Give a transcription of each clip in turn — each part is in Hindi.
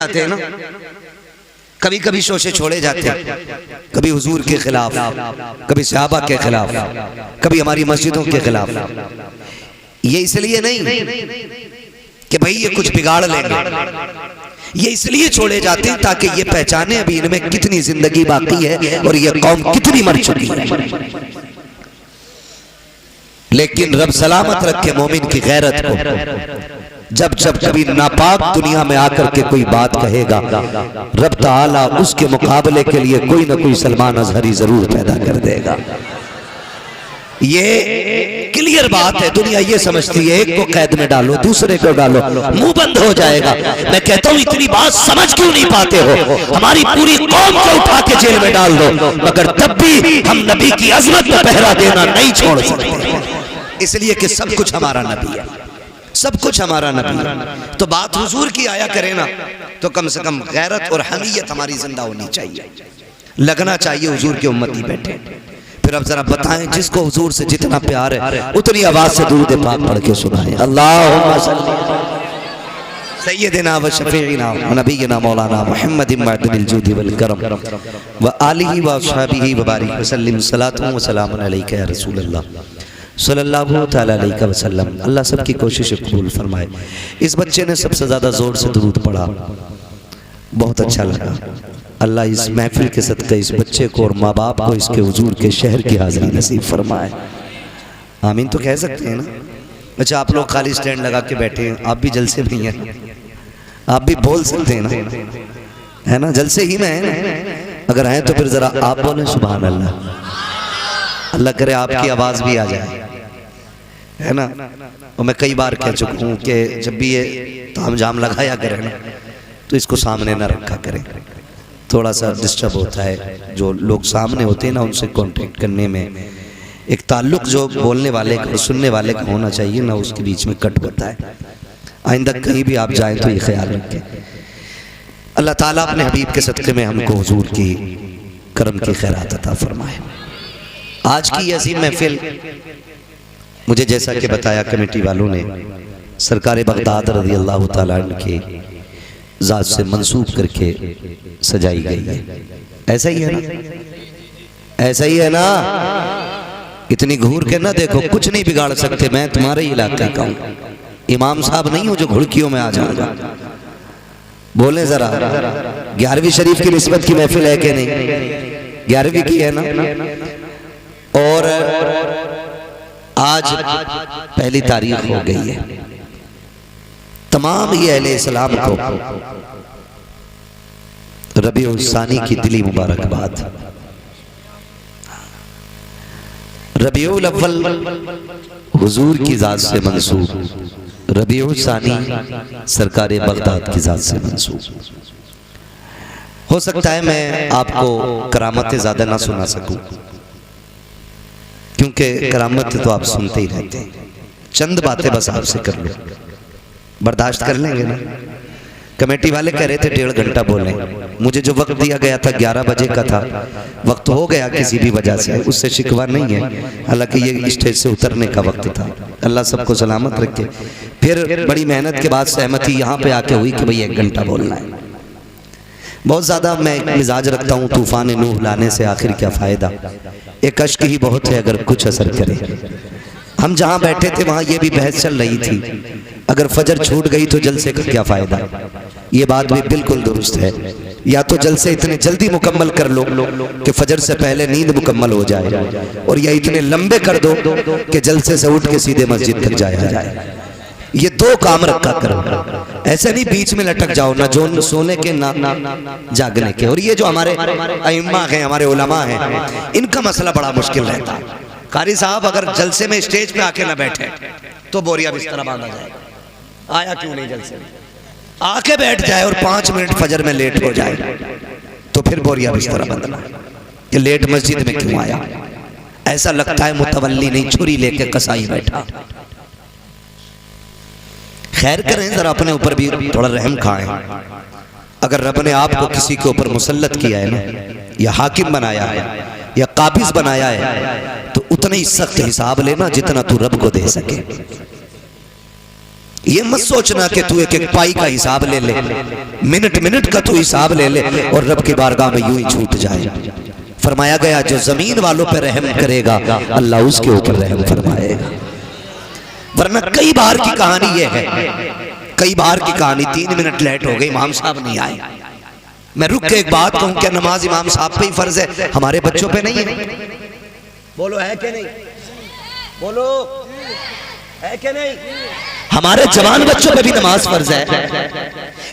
जाते हैं ना, कभी कभी शोशे छोड़े जाते हैं, कभी हुजूर के खिलाफ, कभी सहाबा के खिलाफ, कभी हमारी मस्जिदों के खिलाफ। ये इसलिए नहीं कि भाई ये कुछ बिगाड़ लेंगे, ये इसलिए छोड़े जाते हैं ताकि ये पहचाने अभी इनमें कितनी जिंदगी बाकी है और ये कौम कितनी मर चुकी है। लेकिन रब सलामत रखे मोमिन की गैरत को। जब जब कभी नापाक दुनिया में आकर के कोई बात कहेगा, रब ताला उसके मुकाबले के लिए कोई ना कोई सलमान अजहरी जरूर पैदा कर देगा। ये क्लियर बात है। दुनिया ये समझती है एक को कैद में डालो, दूसरे को डालो, मुंह बंद हो जाएगा। मैं कहता हूं इतनी बात समझ क्यों नहीं पाते हो? हमारी पूरी कौम को उठा के जेल में डाल दो, मगर तब भी हम नबी की अजमत में पहरा देना नहीं छोड़ सकते, इसलिए कि सब कुछ हमारा नबी है, सब कुछ हमारा नबी है। तो बात हुजूर की आया करे ना, तो कम से कम गैरत और हमीयत हमारी जिंदा होनी चाहिए, लगना चाहिए हुजूर के उम्मती बैठे। फिर अब जरा बताएं, जिसको हुजूर से जितना प्यार है उतनी आवाज से दुरूद पाक पढ़ के सुनाएं। अल्लाहुम्मा सल्ली सय्यिदना व शफीइना व नबीना मौलाना मुहम्मद मअदनिल जूदी वल करम व आलिहि व अस्हाबिहि व बारिक वसल्लम। सलातु व सलामुन अलैका या रसूल अल्लाह सल्लल्लाहु तआला अलैहि वसल्लम। अल्लाह सबकी कोशिश कबूल फरमाए। इस बच्चे ने सबसे ज्यादा जोर से दुरूद पढ़ा, बहुत अच्छा लगा। अल्लाह इस महफिल के सदक़े इस बच्चे को और माँ बाप को इसके हुजूर के शहर की हाज़िरी नसीब फरमाए। आमीन तो कह सकते हैं ना। अच्छा, आप लोग खाली स्टैंड लगा के बैठे हैं, आप भी जलसे में हैं, आप भी बोल सकते हैं ना, है ना? जलसे ही में है ना? अगर हैं तो फिर जरा आप बोलें सुभान अल्लाह। अल्लाह करे आपकी आवाज़ भी आ जाए, है ना? और मैं कई बार कह चुका हूँ कि जब भी ये ताम जाम लगाया करें ना, तो इसको सामने ना रखा करें, थोड़ा सा डिस्टर्ब होता है। जो लोग सामने होते हैं ना, उनसे कांटेक्ट करने में एक ताल्लुक जो बोलने वाले का और सुनने वाले का होना चाहिए ना, उसके बीच में कट होता है। आइंदा कहीं भी आप जाएं तो ये ख्याल रखें। अल्लाह ताला अपने हबीब के सदक़े में हमको हुजूर की करम की खैरात अता फरमाए। आज की अजीम महफिल मुझे जैसा कि बताया कमेटी वालों ने, सरकार बगदाद रज़ी अल्लाह ताला अन्हु के ज़ात से मंसूब करके सजाई गई है। ऐसा ही है ना? ऐसा ही है ना? इतनी घूर के ना देखो, कुछ नहीं बिगाड़ सकते। मैं तुम्हारे इलाके का हूँ, इमाम साहब नहीं हूँ जो घुड़कियों में आ जाऊंगा। बोले जरा, 11वीं शरीफ की निस्बत की महफिल है कि नहीं? 11वीं की है ना? और आज पहली तारीख हो गई है। तमाम ये अहले इस्लाम को रबीउल सानी की दिली मुबारकबाद। रबीउल अव्वल हुजूर की जात से मंसूब, रबीउल सानी सरकार बगदाद की जात से मंसूब। हो सकता है मैं आपको करामतें ज्यादा ना सुना सकूं, क्योंकि करामतें तो आप सुनते ही रहते हैं। चंद बातें बस आपसे कर लो, बर्दाश्त कर लेंगे ना? कमेटी वाले कह रहे थे 1.5 घंटा बोलें, मुझे जो वक्त दिया गया था 11 बजे का था, वक्त हो गया किसी भी वजह से, उससे शिकवा नहीं है। हालांकि ये स्टेज से उतरने का वक्त था। अल्लाह सबको सलामत रखे। फिर बड़ी मेहनत के बाद सहमति यहाँ पे आके हुई कि भाई 1 घंटा बोलना है। बहुत ज़्यादा मैं मिजाज रखता हूँ, तूफान नूह लाने से आखिर क्या फ़ायदा, एक अश्क ही बहुत है अगर कुछ असर करे। हम जहाँ बैठे थे वहाँ ये भी बहस चल रही थी, अगर फजर छूट गई तो जलसे का क्या फ़ायदा। ये बात भी बिल्कुल दुरुस्त है। या तो जलसे इतने जल्दी मुकम्मल कर लो कि फजर से पहले नींद मुकम्मल हो जाए, और या इतने लंबे कर दो कि जलसे से उठ के सीधे मस्जिद तक जाया जाए। ये 2 काम रखा करो, ऐसे नहीं बीच में लटक जाओ, ना जो सोने के ना जागने के। और ये जो हमारे अइम्मा हैं, हमारे उलमा हैं, इनका मसला बड़ा मुश्किल रहता है। कारी साहब अगर जलसे में स्टेज पे आके ना बैठे तो बोरिया बिस्तर बांधा जाएगा। आया क्यों नहीं जलसे में? आके बैठ जाए और 5 मिनट फजर में लेट हो जाए तो फिर बोरिया बिस्तर बंधना कि लेट मस्जिद में क्यों आया। ऐसा लगता है मुतवल्ली नहीं, छुरी लेके कसाई बैठा। खैर करें, जरा अपने ऊपर भी थोड़ा रहम खाएं। अगर रब ने आपको किसी के ऊपर मुसल्लत किया है ना, या हाकिम बनाया है या काबिज बनाया है, तो उतना ही सख्त हिसाब लेना जितना तू रब को दे सके। ये मत सोचना कि तू एक एक पाई का हिसाब ले ले, मिनट मिनट का तू हिसाब ले ले और रब की बारगाह में यूं ही छूट जाए। फरमाया गया जो जमीन वालों पर रहम करेगा अल्लाह उसके ऊपर रहम फरमाएगा। वरना कई बार की कहानी ये है, कई बार की कहानी 3 मिनट लेट हो गई, इमाम साहब नहीं आए। मैं रुक के एक बात कहूं, क्या नमाज इमाम साहब पे ही फर्ज है, हमारे बच्चों पे नहीं है? बोलो है कि नहीं? बोलो है कि नहीं? हमारे जवान बच्चों पे भी नमाज फर्ज है।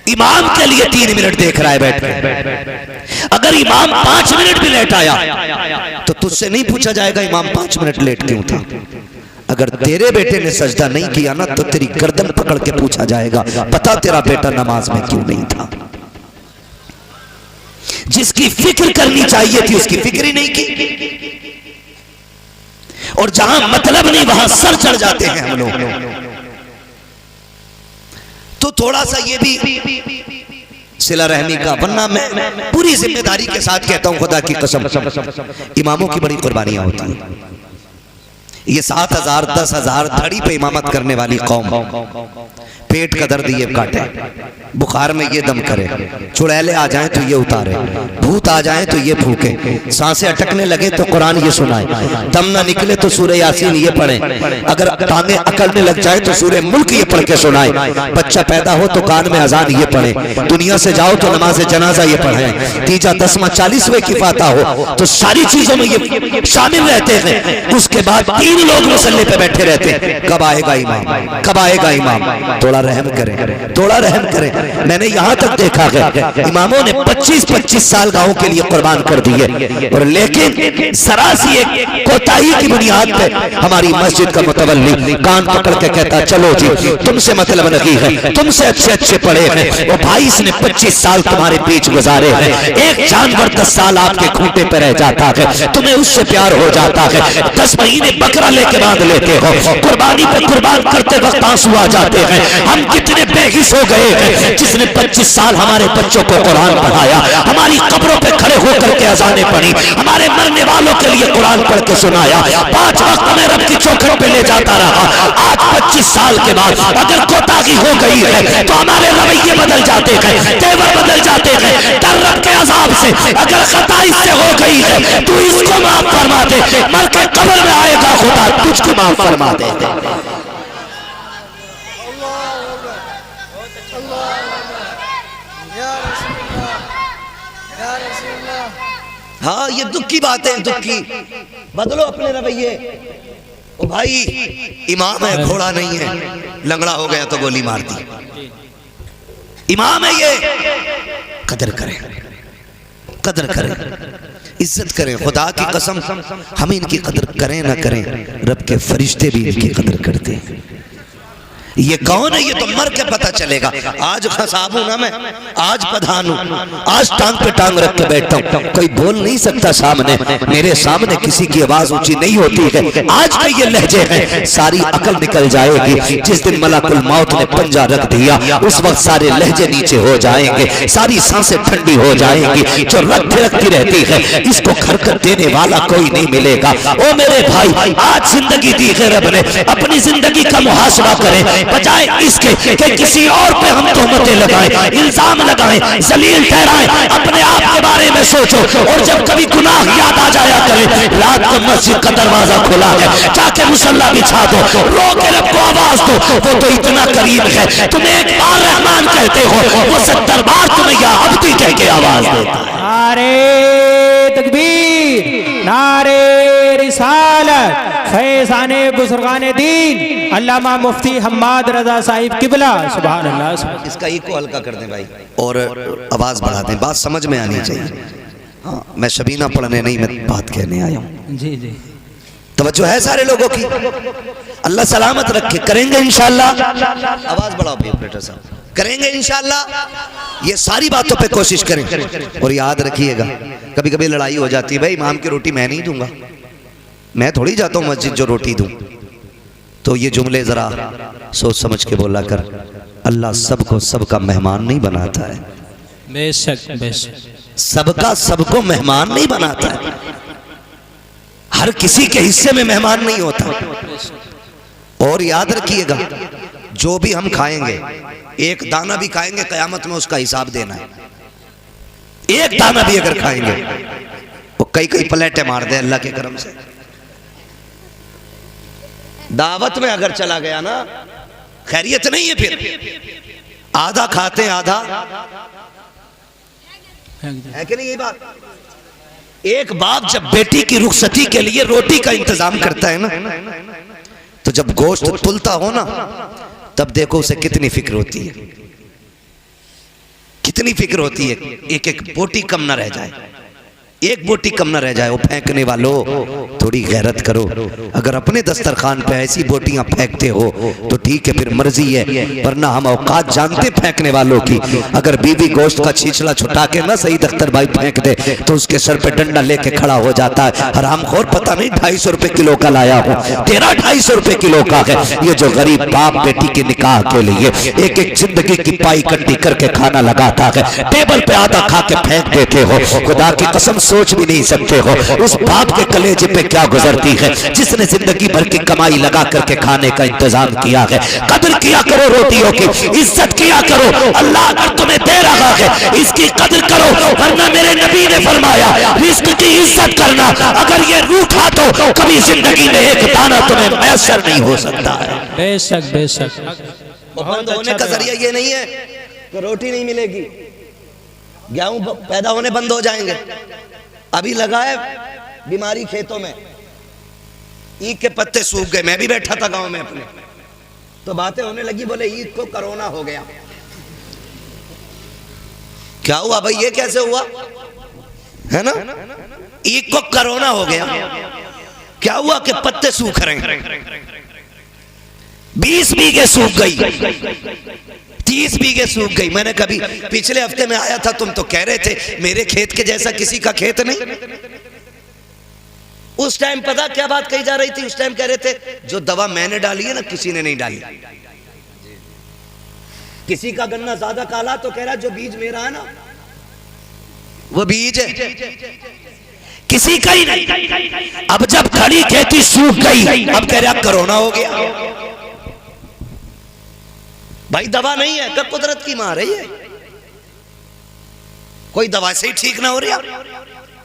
इमाम के लिए 3 मिनट देख रहा है बैठ के। अगर इमाम 5 मिनट भी लेट आया तो तुझसे नहीं पूछा जाएगा इमाम 5 मिनट लेट क्यों था। अगर तेरे बेटे ने सजदा नहीं किया ना तो तेरी गर्दन पकड़ के पूछा जाएगा, पता तेरा बेटा नमाज में क्यों नहीं था। जिसकी फिक्र करनी चाहिए थी उसकी फिक्र ही नहीं की, और जहां मतलब नहीं वहां सर चढ़ जाते हैं हम लोग। तो थोड़ा सा ये भी सिला रहमी का, वरना मैं पूरी जिम्मेदारी के साथ कहता हूं खुदा की कसम, इमामों की बड़ी कुर्बानियां होती हैं। ये 7,000 10,000 धड़ी पे इमामत करने वाली कौम, पेट का दर्द ये काटे, बुखार में ये दम करे, चुड़ैले आ जाएं तो ये उतारे, भूत आ जाएं तो ये फूके, सांसें अटकने लगे तो कुरान ये सुनाए, दम ना निकले तो सूरह यासीन ये पढ़े, अगर टांगे अकड़ने लग जाए तो सूरह मुल्क ये पढ़ के सुनाए, बच्चा पैदा हो तो कान में अजान ये पढ़े, दुनिया से जाओ तो नमाज जनाजा ये पढ़े, तीजा 10वां 40वें की फाता हो, तो सारी चीजों में ये शामिल रहते हैं। उसके बाद 3 लोग मुसल्ले पे बैठे रहते हैं, कब आएगा इमाम, कब आएगा इमाम। थोड़ा रहम करें, थोड़ा रहम करें। मैंने यहां तक देखा है इमामों ने 25-25 साल गांव के लिए कुर्बान कर दिए, और लेकिन जरा सी एक कोताही की बुनियाद पे हमारी मस्जिद का मुतवल्ली कान पकड़ के कहता चलो जी तुमसे मतलब नहीं है, तुमसे अच्छे अच्छे पढ़े हैं, वो भाई इसने 25 साल तुम्हारे बीच गुजारे हैं, एक जानवर 10 साल आपके खूंटे पे रह जाता है, तुम्हें उससे प्यार हो जाता है, 10 महीने बकरा लेके बांध लेते हो, कुर्बानी पे कुर्बान करते वक्त आंसू आ जाते हैं। हम कितने बेहिस हो गए हैं, जिसने 25 साल हमारे बच्चों को कुरान पढ़ाया, हमारी कब्रों पे खड़े होकर के अज़ानें पढ़ी, हमारे मरने वालों के लिए कुरान पढ़ के सुनाया, 5 वक्त में रब की चौखट पे ले जाता रहा। आज 25 साल के बाद अगर कोताही हो गई है तो हमारे रवैये बदल जाते हैं, तेवर बदल जाते हैं, डर रब के अजाब से अगर खता इससे हो गई है तू इसको माफ फरमा दे, मर के कब्र में आएगा खुदा तुझको माफ फरमा दे। हाँ ये दुख की बात है, दुख की, बदलो अपने रवैये। ओ भाई इमाम है, घोड़ा नहीं है, लंगड़ा हो गया तो गोली मार दी, इमाम है ये, कदर करें, कदर करें, इज्जत करें। खुदा की कसम हम इनकी कदर करें ना करें, रब के फरिश्ते भी इनकी कदर करते हैं। ये कौन है ये तो मर के पता चलेगा। आज खसाब हूं ना मैं, आज प्रधान हूं, आज टांग पे टांग रख के बैठता हूं, कोई बोल नहीं सकता सामने, मेरे सामने किसी की आवाज ऊंची नहीं होती है। आज के ये लहजे हैं, सारी अकल निकल जाएगी। जिस दिन मलकुल मौत ने पंजा रख दिया उस वक्त सारे लहजे नीचे हो जाएंगे, सारी सांसें ठंडी हो जाएंगी। जो रख थिरकती रहती है इसको हरकत देने वाला कोई नहीं मिलेगा। ओ मेरे भाई आज जिंदगी दी है रब ने, अपनी जिंदगी का मुहासबा करें, बजाय इसके कि किसी और पे हम तोहमतें लगाएं, इल्जाम लगाएं, जलील ठहराएं। अपने आप के बारे में सोचो, और जब कभी गुनाह याद आ जाया करे, रात को मस्जिद का दरवाजा खुला है, जाके मुसल्ला बिछा दो, रो के रब को आवाज दो, वो तो इतना करीब है। तुम एक बार रहमान कहते हो, वो 70 बार तुम्हें या अब्दी कह के आवाज देता है। नारे तकबीर, नारे रिसालत, फैज़ाने बुजुर्गाने दीन अल्लामा मुफ्ती हम्माद रजा साहिब किबला, सुभान अल्लाह। इसका इको हल्का कर दें भाई और आवाज बढ़ा दें, बात समझ में आनी चाहिए। हाँ मैं शबीना पढ़ने नहीं, मैं बात कहने आया हूँ। जी जी तवज्जो है सारे लोगों की, अल्लाह सलामत रखे। करेंगे इंशाअल्लाह, आवाज बढ़ाओ भाई ऑपरेटर साहब, करेंगे इंशाअल्लाह। ये सारी बातों पे कोशिश करें। और याद रखिएगा कभी कभी लड़ाई हो जाती है, भाई इमाम की रोटी मैं नहीं दूंगा, मैं थोड़ी जाता हूँ मस्जिद जो रोटी दूं। तो ये जुमले जरा सोच समझ के बोला कर। अल्लाह सबको सबका मेहमान नहीं बनाता है, बेशक बेशक, सबका सबको मेहमान नहीं बनाता है, हर किसी के हिस्से में मेहमान नहीं होता। और याद रखिएगा जो भी हम खाएंगे, एक दाना भी खाएंगे कयामत में उसका हिसाब देना है। एक दाना भी अगर खाएंगे, वो कई कई प्लेटें मार दे अल्लाह के करम से। दावत में अगर चला गया ना, खैरियत नहीं है। फिर आधा खाते हैं, आधा है कि नहीं ये बात। एक बाप जब बेटी की रुखसती के लिए रोटी का इंतजाम करता है ना, तो जब गोश्त तुलता हो ना, तब देखो उसे कितनी फिक्र होती है, कितनी फिक्र होती है। एक एक बोटी कम ना रह जाए, एक बोटी कम ना रह जाए। वो फेंकने वालों, थोड़ी गैरत करो। अगर अपने दस्तरखान पे ऐसी बोटियां फेंकते हो तो ठीक है, फिर मर्जी है, वरना हम औकात जानते फेंकने वालों की। अगर बीवी गोश्त का छीछला छुटा के ना सही दख्तर भाई फेंक दे तो उसके सर पे डंडा लेके खड़ा हो जाता है। हरामखोर, पता नहीं 250 रुपए किलो का लाया हूँ, तेरा 250 रुपए किलो का है। ये जो गरीब बाप बेटी के निकाह के लिए एक एक जिंदगी की पाई इकट्ठी करके खाना लगाता है, टेबल पे आधा खा के फेंक देते हो। खुदा की कसम सोच भी नहीं सकते हो उस बाप के कलेजे पे क्या गुजरती है जिसने जिंदगी भर की कमाई लगा करके खाने का इंतजाम किया है। कदर किया करो रोटियों की, इज्जत किया करो। अल्लाह अगर तुम्हें दे रहा है इसकी कदर करो, वरना मेरे नबी ने फरमाया रिस्क की इज्जत करना। अगर ये रूठा तो कभी जिंदगी में एक दाना तुम्हें मैसर नहीं हो सकता है। बेशक बेशक। बंद होने का जरिया ये नहीं है कि रोटी नहीं मिलेगी, गेहूं पैदा होने बंद हो जाएंगे। अभी लगा है बीमारी खेतों में, ईख के पत्ते सूख गए। मैं भी बैठा था गांव में अपने, तो बातें होने लगी, बोले ईद को कोरोना हो गया। क्या हुआ भाई, ये कैसे हुआ है ना? ईद को कोरोना हो गया। क्या हुआ कि पत्ते सूख रहे हैं। 20 बीघे सूख गई, 30 बीघे सूख गई। मैंने कभी पिछले हफ्ते में आया था, तुम तो कह रहे थे मेरे खेत के जैसा किसी का खेत नहीं। उस टाइम पता क्या बात कही जा रही थी? उस टाइम कह रहे थे जो दवा मैंने डाली है ना, किसी ने नहीं डाली। किसी का गन्ना ज्यादा काला तो कह रहा जो बीज मेरा है ना वो बीज है, किसी का ही नहीं। अब जब खड़ी खेती सूख गई, अब कह रहा कोरोना हो गया। भाई दवा नहीं है, कब कुदरत की मार है ये, कोई दवा से ही ठीक ना हो रहा।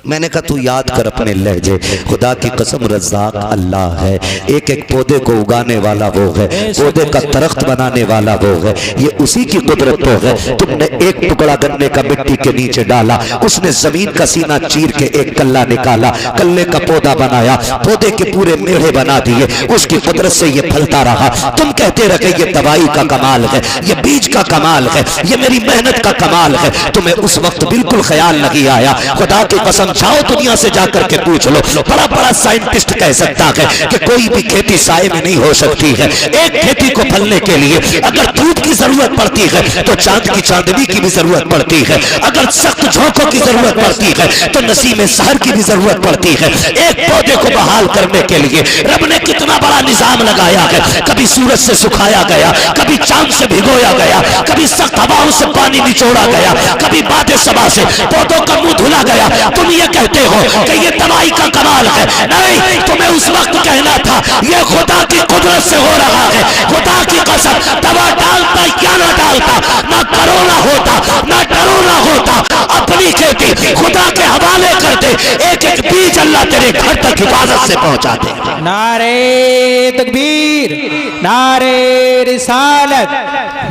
मैंने कहा तू याद कर अपने लहजे, खुदा की कसम रज़्ज़ाक़ अल्लाह है। एक एक पौधे को उगाने वाला वो है, पौधे का दरख्त बनाने वाला वो है। ये उसी की कुदरत तो है। तुमने एक टुकड़ा गन्ने का मिट्टी के नीचे डाला, उसने जमीन का सीना चीर के एक कल्ला निकाला, कल्ले का पौधा बनाया, पौधे के पूरे मेढ़े बना दिए, उसकी कुदरत से ये फलता रहा। तुम कहते रहे ये दवाई का कमाल है, ये बीज का कमाल है, ये मेरी मेहनत का कमाल है। तुम्हें उस वक्त बिल्कुल ख्याल नहीं आया। खुदा की कसम जाओ दुनिया से जाकर के पूछ लो, बड़ा बड़ा साइंटिस्ट कह सकता है कि कोई भी खेती साए में नहीं हो सकती है। एक खेती को फलने के लिए अगर धूप की जरूरत पड़ती है तो चांद की चांदनी की भी जरूरत पड़ती है। अगर सख्त झोंकों की जरूरत पड़ती है तो नसीम सहर की भी जरूरत पड़ती है। एक पौधे को बहाल करने के लिए रब ने कितना बड़ा निजाम लगाया है। कभी सूरज से सुखाया गया, कभी चांद से भिगोया गया, कभी सख्त हवाओं से पानी निचोड़ा गया, कभी बादे सबा से पौधों का मुंह धुला गया। तुम ये कहते हो कि ये दवाई का कमाल है। नहीं, तुम्हें उस वक्त कहना था ये खुदा की कुदरत से हो रहा है। खुदा की कसम, दवा डालता या ना डालता, ना कोरोना होता ना डरोना होता। अपनी खेती खुदा के हवाले कर दे, एक एक बीज अल्लाह तेरे घर तक हिफाजत से पहुंचा दे। नारे तकबीर, नारे रिसालत,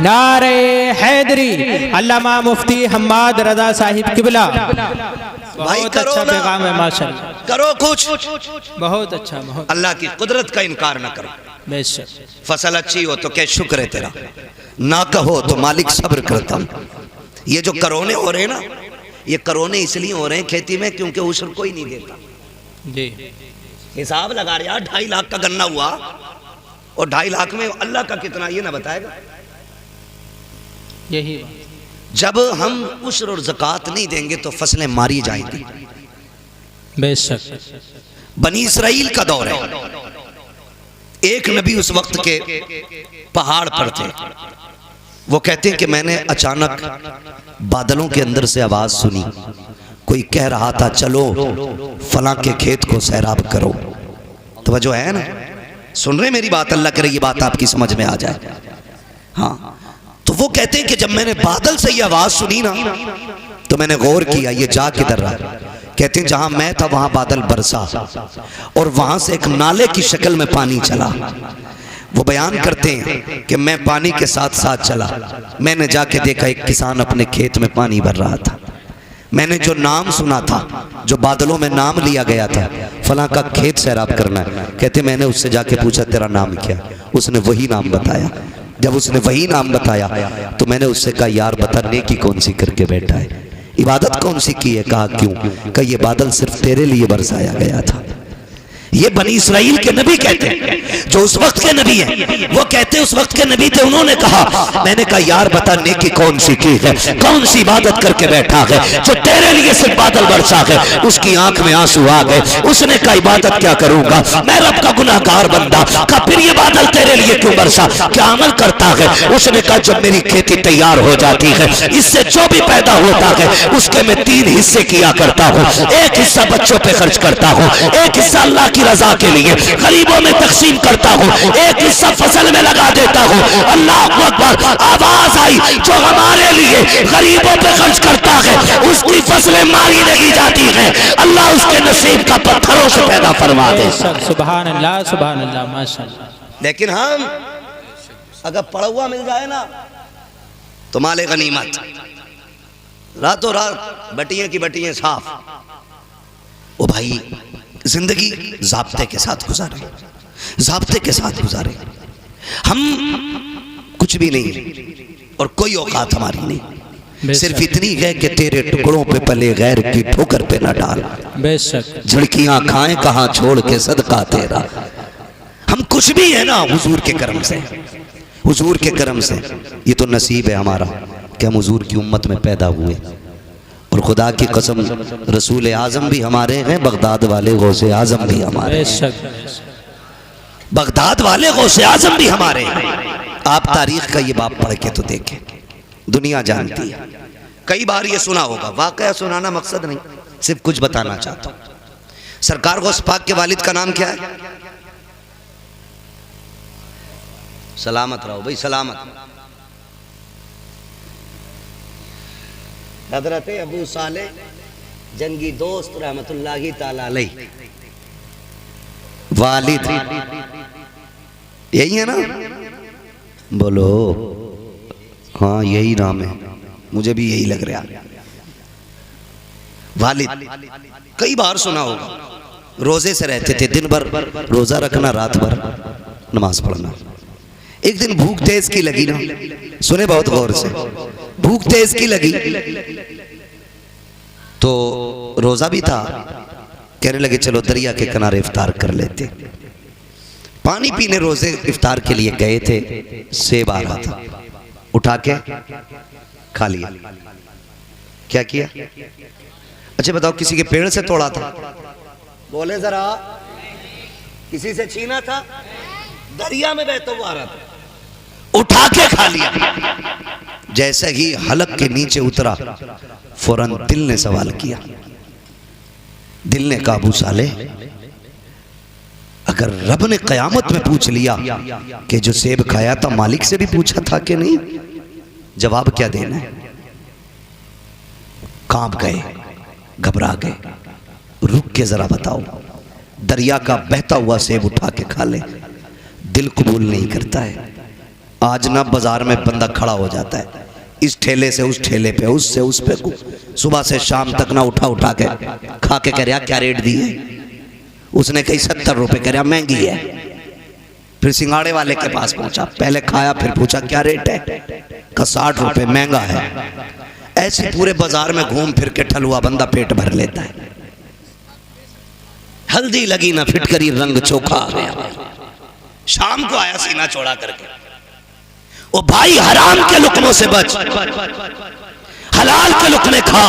नारे हैदरी। अल्लामा मुफ्ती हम्माद रजा साहिब किबला। भाई बहुत करो अच्छा ना, पैगाम है माशाअल्लाह, करो कुछ। बहुत अच्छा, बहुत अल्लाह की कुदरत का इनकार ना करो। बेशक। फसल अच्छी हो तो क्या शुक्र है तेरा, ना कहो तो मालिक सब्र करता हूं। ये जो करोने हो रहे हैं ना, ये करोने इसलिए हो रहे हैं खेती में क्योंकि उशर कोई नहीं देता जी। हिसाब लगा रहे यार, 2.5 लाख का गन्ना हुआ और 2.5 लाख में अल्लाह का कितना ये ना बताएगा। यही जब हम उशर और ज़कात नहीं देंगे तो फसलें मारी जाएंगी। बेशक। बनी इसराइल का दौर है। एक नबी उस वक्त के पहाड़ पर थे। वो कहते हैं कि मैंने अचानक बादलों के अंदर से आवाज सुनी, कोई कह रहा था चलो फलां के खेत को सैराब करो। तो जो है ना, सुन रहे मेरी बात, अल्लाह करे ये बात आपकी समझ में आ जाए। हाँ, तो वो कहते हैं कि जब मैंने बादल से ये आवाज सुनी ना तो मैंने गौर किया ये जा किधर रहा। कहते हैं जहां मैं था वहां बादल बरसा और वहां से एक नाले की शक्ल में पानी चला। वो बयान करते हैं कि मैं पानी के साथ साथ चला, मैंने जाके देखा एक किसान अपने खेत में पानी भर रहा था। मैंने जो नाम सुना था, जो बादलों में नाम लिया गया था, फलां का खेत सैराब करना है, कहते मैंने उससे जाके पूछा तेरा नाम क्या, उसने वही नाम बताया। जब उसने वही नाम बताया तो मैंने उससे कहा यार बता नेकी कौन सी करके बैठा है, इबादत कौन सी की है। कहा क्यों? कहा ये बादल सिर्फ तेरे लिए बरसाया गया था। ये बनी इस्राइल के नबी कहते हैं, जो उस वक्त के नबी हैं, वो कहते हैं उस वक्त के नबी थे। उन्होंने कहा, मैंने कहा यार बता नेकी कौन सी की है, कौन सी इबादत करके बैठा है जो तेरे लिए सिर्फ बादल बरसा है। उसकी आंख में आंसू आ गए। उसने कहा इबादत क्या करूंगा, मैं रब का गुनाहगार बंदा। कहा फिर ये बादल तेरे लिए क्यों बरसा, क्या अमल करता है? उसने कहा जब मेरी खेती तैयार हो जाती है, इससे जो भी पैदा होता है उसके मैं 3 हिस्से किया करता हूँ। एक हिस्सा बच्चों पे खर्च करता हूँ, एक हिस्सा अल्लाह की रजा के लिए गरीबों में तकसीम करता हूँ, एक हिस्सा फसल में लगा देता हूँ। अल्लाह अकबर, आवाज आई जो हमारे लिए गरीबों पे खर्च करता है उसकी फसलें मारी नहीं जाती है, अल्लाह उसके नसीब का पत्थरों से पैदा फरमा दे। सुभान अल्लाह माशाअल्लाह। लेकिन हम अगर पड़ा हुआ मिल जाए ना तो माले गनीमत, रातों रात बटियां की बटियां साफ। ओ भाई जिंदगी ज़ाब्ते के साथ गुजारे, ज़ाब्ते के साथ गुजारे। हम कुछ भी नहीं और कोई औकात हमारी नहीं, सिर्फ इतनी है कि तेरे टुकड़ों पे पले गैर की ठोकर पे न डाल। बेशक झड़कियां खाएं कहां छोड़ के सदका तेरा। हम कुछ भी है ना हुजूर के करम से, हुजूर के करम से। ये तो नसीब है हमारा कि हम हुजूर की उम्मत में पैदा हुए। और खुदा की कसम रसूल आजम भी हमारे हैं, बगदाद वाले गौसे आजम भी हमारे हैं, बगदाद वाले गौसे आजम भी हमारे हैं। आप तारीख का ये बाप पढ़ के तो देखें, दुनिया जानती है। कई बार ये सुना होगा, वाकया सुनाना मकसद नहीं, सिर्फ कुछ बताना चाहता हूं। सरकार गौस पाक के वालिद का नाम क्या है? सलामत रहो भाई, सलामत। हजरत अबू साले जंगी दोस्त रहमतुल्लाहि ताला अलैह वालिद, यही है ना? बोलो हाँ यही नाम है, मुझे भी यही लग रहा। वालिद कई बार सुना होगा। रोजे से रहते थे, दिन भर रोजा रखना, रात भर नमाज पढ़ना। एक दिन भूख तेज की लगी ना, सुने बहुत गौर से, भूख तेज की लगी तो रोजा भी था, कहने लगे चलो दरिया के किनारे इफ्तार कर लेते। पानी पीने रोजे इफ्तार के लिए गए थे, सेब आ रहा था, उठा के खा लिया। क्या किया? अच्छा बताओ, किसी के पेड़ से तोड़ा था? बोले जरा, किसी से छीना था? दरिया में बहता हुआ आ रहा था, उठा के खा लिया। जैसे ही हलक के नीचे उतरा फौरन दिल ने सवाल किया। दिल ने कहा अबू साले, अगर रब ने कयामत में पूछ लिया कि जो सेब खाया था मालिक से भी पूछा था कि नहीं, जवाब क्या देना है? कांप गए, घबरा गए। रुक के जरा बताओ, दरिया का बहता हुआ सेब उठा के खा ले, दिल कबूल नहीं करता है। आज ना बाजार में बंदा खड़ा हो जाता है, इस ठेले से उस ठेले पे, उससे उस पे, सुबह से शाम तक ना उठा उठा के खा के कह रहा क्या रेट दी है? उसने कही 70 रुपए, कह रहा महंगी है। फिर सिंगाड़े वाले के पास पहुंचा, पहले खाया फिर पूछा क्या रेट है? का 60 रुपए, महंगा है। ऐसे पूरे बाजार में घूम फिर के ठलुआ बंदा पेट भर लेता है। हल्दी लगी ना फिटकरी, रंग चोखा आ गया। शाम को आया सीना चौड़ा करके, ओ भाई हराम के लुकमों से बच, हलाल के लुकमे खा।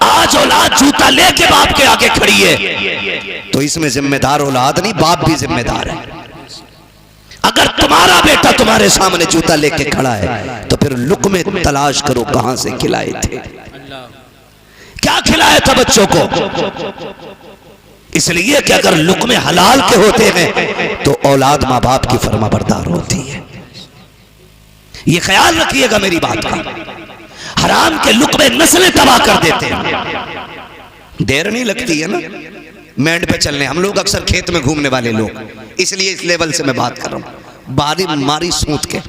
आज औलाद जूता लेके बाप के आगे खड़ी है तो इसमें जिम्मेदार औलाद नहीं, बाप भी जिम्मेदार है। अगर तुम्हारा बेटा तुम्हारे सामने जूता लेके खड़ा है तो फिर लुकमे तलाश करो कहां से खिलाए थे, क्या खिलाया था बच्चों को। इसलिए कि अगर लुकमे हलाल के होते हैं तो औलाद माँ बाप की फर्माबरदार होती है। ये ख्याल रखिएगा मेरी बात का। हराम के लुक़्मे नस्लें तबाह कर देते हैं। देर नहीं लगती है ना मैंड पे चलने। हम लोग अक्सर खेत में घूमने वाले लोग, इसलिए इस लेवल से मैं बात कर रहा हूं। बारी मारी सूत के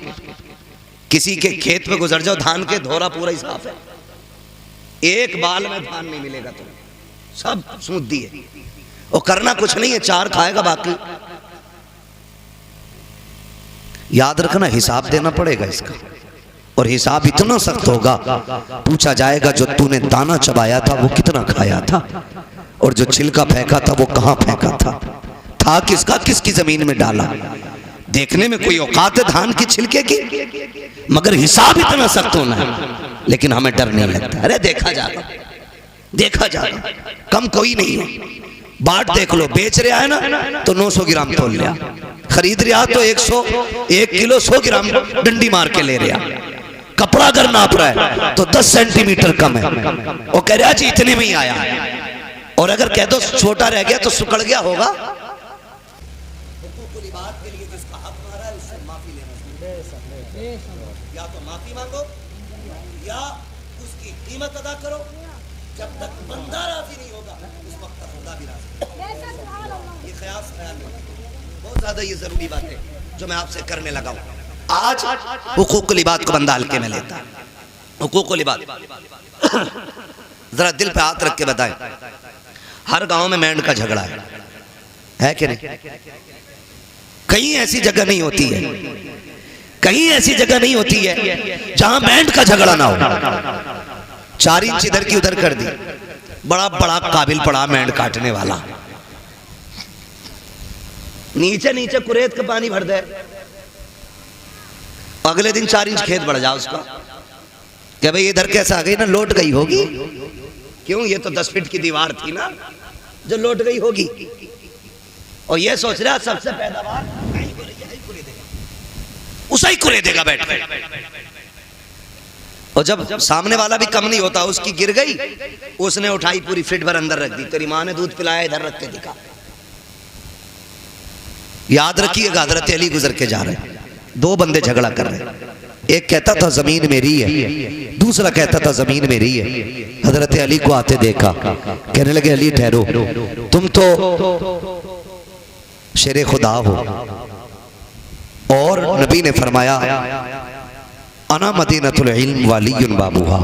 किसी के खेत में गुजर जाओ, धान के धोरा पूरा ही साफ है, एक बाल में धान नहीं मिलेगा, तो सब सूत दिए। और करना कुछ नहीं है, चार खाएगा बाकी। याद रखना हिसाब देना पड़ेगा इसका, और हिसाब इतना सख्त होगा, पूछा जाएगा जो तूने दाना चबाया था वो कितना खाया था, और जो छिलका फेंका था वो कहां फेंका था किसका, किसकी जमीन में डाला। देखने में कोई औकात है धान की छिलके की, मगर हिसाब इतना सख्त होना है। लेकिन हमें डर नहीं लगता, अरे देखा जाएगा, देखा जाएगा, कम कोई नहीं है। बाट देख लो, बेच रहा है ना तो 900 ग्राम तोल लिया, खरीद रहा तो 1 किलो 100 ग्राम डंडी मार के ले रहा। कपड़ा अगर नाप रहा है तो 10 सेंटीमीटर कम है, वो कह रहा जी इतने में ही आया। और अगर कह दो छोटा रह गया तो सुकड़ गया होगा। या तो माफी मांगो या उसकी कीमत अदा करो। जब तक बंदा राजी नहीं होगा उस वक्त तक खुदा भी राजी। ये ख्याल बहुत ज्यादा ये जरूरी बात है जो मैं आपसे करने लगा हूं। आज हुकूकुल इबाद को बंदा हल्के में लेता है। हुकूकुल इबाद जरा दिल पे हाथ रख के बताएं, हर गांव में मेंढ का झगड़ा है कि नहीं? कहीं ऐसी जगह नहीं होती है, कहीं ऐसी जगह नहीं होती है जहां मेंढ का झगड़ा ना हो। 4 इंच इधर की उधर कर दी, बड़ा बड़ा काबिल पड़ा मेंढ काटने वाला, नीचे नीचे कुरेद का पानी भर दे, अगले दिन 4 इंच खेत बढ़ जाओ उसका। क्या भाई इधर कैसे आ गई ना, लौट गई होगी। क्यों? ये तो 10 फीट की दीवार थी ना जो लौट गई होगी। और ये सोच रहा सबसे पैदावार उसे ही कुरेदेगा बैठ के। और जब सामने वाला भी कम नहीं होता, उसकी गिर गई, उसने उठाई पूरी फीट भर अंदर रख दी। तेरी माँ ने दूध पिलाया, इधर रख के दिखा। याद रखिएगा, हजरत अली गुजर के जा रहे हैं, 2 बंदे झगड़ा कर रहे हैं। एक कहता था जमीन मेरी है, दूसरा कहता था जमीन मेरी है। हजरत अली को आते देखा, कहने लगे अली ठहरो, तुम तो शेरे खुदा हो, और नबी ने फरमाया अना मदीनतुल इल्म वालियुन बाबूहा,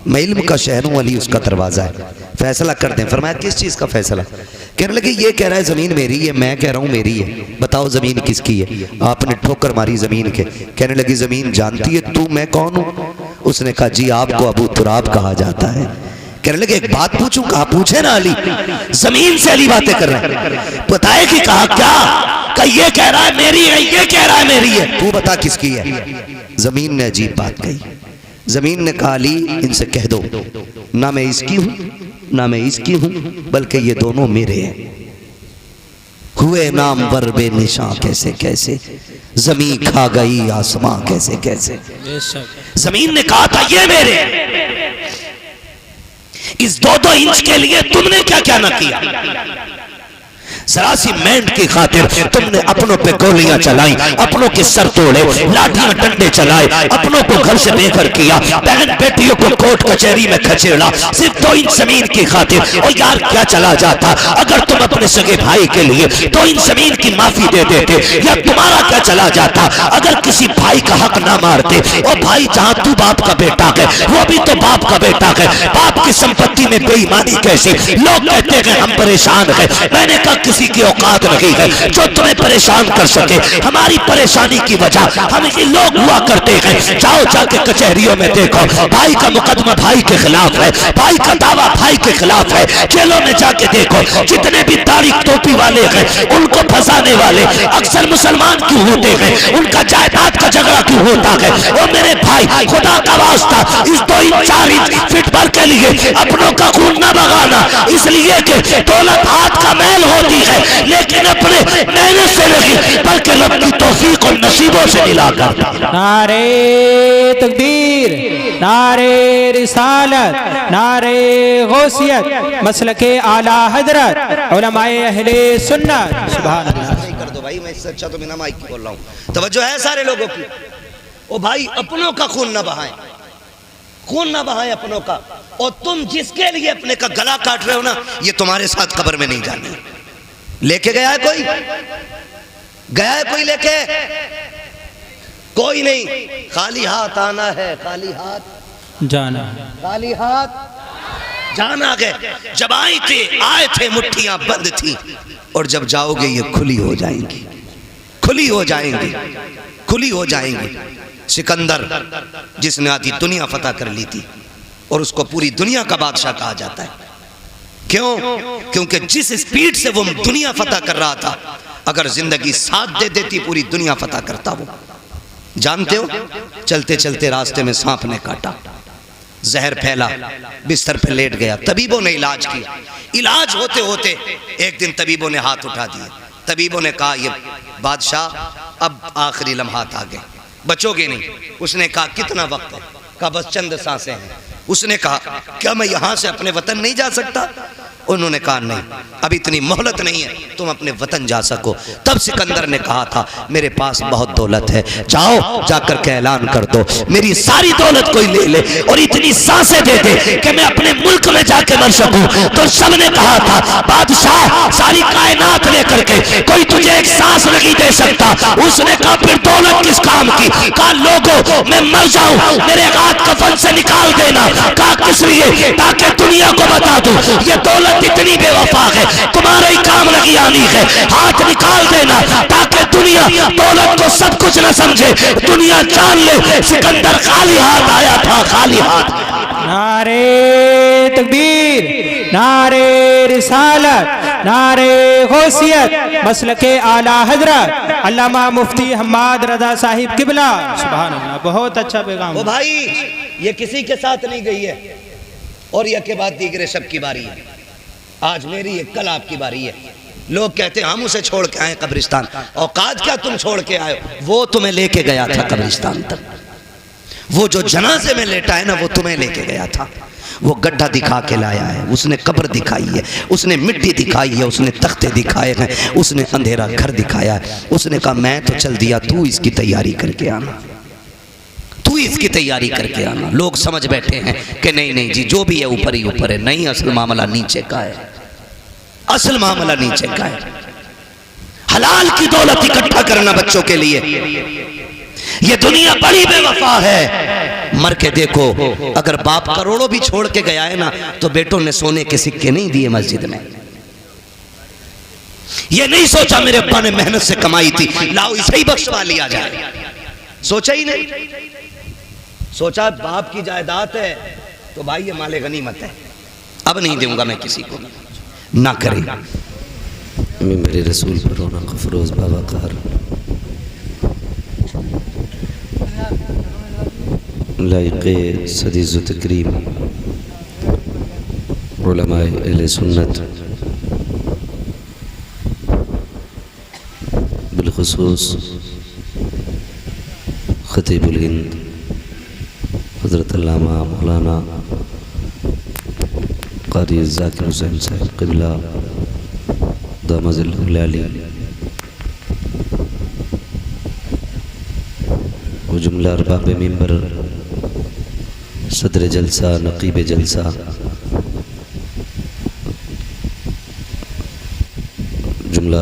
मैं इल्म का शहर हूं, अली उसका दरवाजा है, फैसला कर दें। फरमाया किस चीज का फैसला? कहने लगे ये कह रहा है जमीन मेरी है, मैं कह रहा हूं मेरी है, बताओ जमीन किसकी है? आपने ठोकर मारी जमीन के। कहने लगी जमीन जानती है तू मैं कौन हूं? उसने कहा जी आपको अबू तुराब कहा जाता है। कहने लगे एक बात पूछूं? कहा पूछे ना अली। जमीन से अली बातें कर रहे हैं, बताए कि कहा क्या? का ये कह रहा है मेरी है, ये कह रहा है मेरी है, तू बता किसकी है? जमीन ने अजीब बात कही। जमीन ने कहा अली इनसे कह दो ना मैं इसकी हूं ना मैं इसकी हूं, बल्कि ये दोनों मेरे हैं। हुए नाम बर बेनिशां कैसे कैसे, जमीन खा गई आसमां कैसे कैसे। जमीन ने कहा था ये मेरे, इस 2-2 इंच के लिए तुमने क्या क्या ना किया। जरा सी मेंढ की खातिर तुमने अपनों पे गोलियां चलाई, अपनों के सर तोड़े, लाठियां डंडे चलाए, अपनों को घर से बेघर किया, बहन बेटियों को कोर्ट कचहरी में खचेड़ा, सिर्फ 2 इंच जमीन की खातिर। और यार क्या चला जाता अगर तुम अपने सगे भाई के लिए 2 इंच जमीन की माफी दे देते, या तुम्हारा क्या चला जाता अगर किसी भाई का हक ना मारते। और भाई जहां तू बाप का बेटा है वो भी तो बाप का बेटा है, बाप की संपत्ति में बेईमानी कैसे? लोग कहते हैं हम परेशान हैं, मैंने कहा किसी की औकात नहीं है जो तुम्हें परेशान कर सके। हमारी परेशानी की वजह हम ये लोग हुआ करते हैं। जाओ जाके कचहरियों में देखो, भाई का मुकदमा भाई के खिलाफ है, भाई का दावा भाई के खिलाफ है। जेलों में जाके देखो जितने भी तारीख टोपी वाले हैं उनको फंसाने वाले अक्सर मुसलमान क्यों होते हैं, उनका जायदाद का झगड़ा क्यों होता है। और मेरे भाई खुदा का वास्ता इस 2 इंच 4 इंच फीट भर के लिए अपनों का खून न बगाना, इसलिए कि दौलत हाथ का मैल होती है लेकिन अपने मेहनत से नहीं बल्कि रब की तौफीक और नसीबों से मिलाकर। नारे तकबीर, नारे रिसालत, नारे गौसियत, मसलके आला हजरत, उलमाए अहले सुन्नत। सुभान अल्लाह। कर दो भाई, मैं इससे अच्छा तो बिना माइक की बोल रहा हूँ। तवज्जो है सारे लोगों की। ओ भाई अपनों का खून ना बहाएं, खून ना बहाएं अपनों का। और तुम जिसके लिए अपने का गला काट रहे हो ना, ये तुम्हारे साथ कब्र में नहीं जानी। लेके गया है कोई? गया है कोई लेके? कोई नहीं। खाली हाथ आना है, खाली हाथ जाना, खाली हाथ जाना। गए जब आए थे मुट्ठियां बंद थी, और जब जाओगे ये खुली हो जाएंगी, खुली हो जाएंगी, खुली हो जाएंगी। सिकंदर जिसने आधी दुनिया फतह कर ली थी, और उसको पूरी दुनिया का बादशाह कहा जाता है। क्यों? क्योंकि जिस स्पीड से वो दुनिया फतह कर रहा था, अगर जिंदगी साथ दे देती पूरी दुनिया फतह करता वो। जानते हो, चलते चलते रास्ते में सांप ने काटा, जहर फैला, बिस्तर पे लेट गया। तबीबों ने इलाज किया, इलाज होते होते एक दिन तबीबों ने हाथ उठा दिए। तबीबों ने कहा, ये बादशाह अब आखिरी लम्हात आ गए, बचोगे नहीं। उसने कहा, कितना वक्त है? कहा, बस चंद सांसें हैं। उसने कहा, क्या मैं यहां से अपने वतन नहीं जा सकता? उन्होंने कहा, नहीं, अब इतनी मोहलत नहीं है, तुम अपने वतन जा सको। तब सिकंदर ने कहा था, मेरे पास बहुत दौलत है, जाओ जाकर के ऐलान कर दो मेरी सारी दौलत कोई ले ले और इतनी सांसें दे दे कि मैं अपने मुल्क में जाके मर सकूं। तो सबने कहा था, बादशाह सारी कायनात लेकर के कोई तुझे एक सांस नहीं दे सकता। उसने कहा, फिर दौलत किस काम की? कहा, लोगों मैं मर जाऊं, मेरे हाथ कफन से निकाल देना। कहा, किस लिए? ताकि दुनिया को बता दूं ये दौलत इतनी बेवफा है, तुम्हारे ही काम लगी आनी है। हाथ निकाल देना ताकि दुनिया दौलत को सब कुछ न समझे, दुनिया जान ले सिकंदर खाली हाथ आया था, खाली हाथ। नारे तकबीर, नारे रिसालत, नारे गौसियत, मसलके आला हजरत अल्लामा मुफ्ती हम्माद रजा साहिब किबला। सुभान अल्लाह, बहुत अच्छा पैगाम। वो भाई ये किसी के साथ नहीं गई है, और यह के बाद दीगरे सब की बारी है। आज मेरी है, कल आपकी बारी है। लोग कहते हैं हम उसे छोड़ के आए कब्रिस्तान। औकात क्या तुम छोड़ के आए? वो तुम्हें लेके गया था कब्रिस्तान तक। वो जो जनाजे में लेटा है ना, वो तुम्हें लेके गया था। वो गड्ढा दिखा के लाया है, उसने कब्र दिखाई है, उसने मिट्टी दिखाई है, उसने तख्ते दिखाए हैं, उसने अंधेरा घर दिखाया है। उसने कहा, मैं तो चल दिया, तू इसकी तैयारी करके आना, तू इसकी तैयारी करके आना। लोग समझ बैठे हैं कि नहीं नहीं जी, जो भी है ऊपर ही ऊपर है। नहीं, असल मामला नीचे का है, असल मामला नीचे का है। हलाल की दौलत इकट्ठा करना बच्चों के लिए, ये दुनिया बड़ी बेवफा है। मर के देखो, अगर बाप करोड़ों भी छोड़ के गया है ना, तो बेटों ने सोने के सिक्के नहीं दिए मस्जिद में। ये नहीं सोचा मेरे अब्बा ने मेहनत से कमाई थी, लाओ इसे ही बख्शवा लिया जाए। सोचा ही नहीं। सोचा बाप की जायदाद है तो भाई ये माले गनीमत है, अब नहीं दूंगा मैं किसी को। ना करे। मैं मेरे रसूल पर रौनक फरोज बाबा कार लाइक़े सदीज़ व तकरीम उलमाए अहले सुन्नत, बिलखुसूस खतीबुल हिंद हज़रत अल्लामा मौलाना क़ारी ज़ाकिर हुसैन साहब क़िबला दामज़िल्लहुल आली, वो जुमला अरबाब मिंबर, सदर जलसा, नक़ीब जलसा,